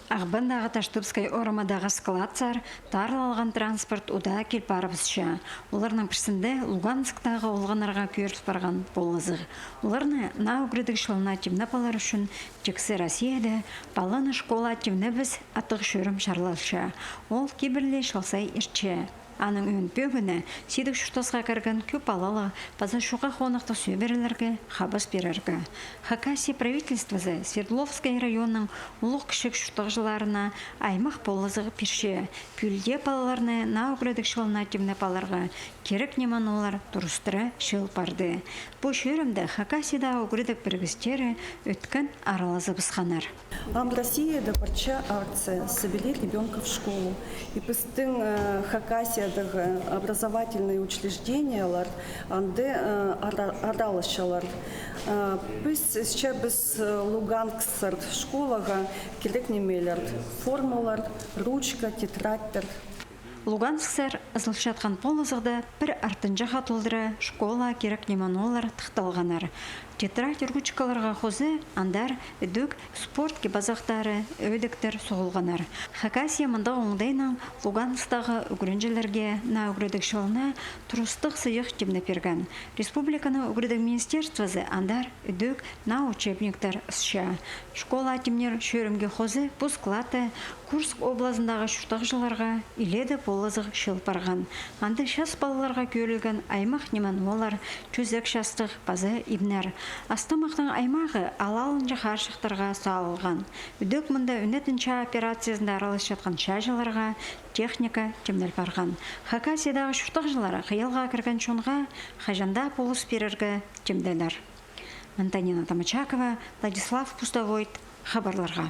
Ағбандағы Таштубскай орамадағы складсар тарлалған транспорт уда келіп барыбызша. Оларның бірсінде Лугансктағы олғанарға көріп барған болызығы. Оларны наугрыдық шылына темнапалар үшін тексі Россияда баланы школа темні біз атық шөрім шарлалша. Ол кебірлі шалсай ирче. Аның өң бөгіні сидік шұртасға кірген көп алалы база шуға қонықты сөберілерге қабыс берерге. Хакасия правительствозы Свердловскай районның ұлық кішік шұртықжыларына аймақ болызығы перше. Пүлде балаларны наугрыдық шылына темні баларға керек неман олар дұрыстыры шыл барды. Бұл шөрімді Хакасияда аугрыдық біргістері өткен аралазы бізханар. В России до парча акция «Собери ребенка в школу». И пустын Хакасия образовательные учреждения анде аралашалар. Біз ще біз Лугансксар школага керек немелер формулар, ручка, тетрадьтер. Лугансксар ызылшатқан полызығды бір артынжа қатылдыры школа керек неманолар тұқталғанар. Тетрадь ручкаларға қозы андар үдік спорт базақтары өйдіктер соғылғанар. Хакасия мұнда оңдайнан Луганскстағы үгірінжілерге на үгірідік шылына тұрыстық сыйық темні перген. Республиканы үгірідік министерствозы андар үдік на учебниктер ұсша. Школа темнер шөрімге қозы бұл склаты Курск облазындағы шұртақ жыларға иледі болызық шыл барған. Анды шас балаларға көрілген аймақ неман олар чөзек шастық базы ибнер. Астамақтың аймағы алалынжы қаршықтарға сағылған. Үдік мұнда үнетінші операциясында аралыс жатқан шажыларға техника темнел барған. Хакасиядағы шұртақ жылары қиылға кірген шонға қажанда полыс берергі темделер. Антонина Тамачакова, Владислав Пустовойт, хабарларға.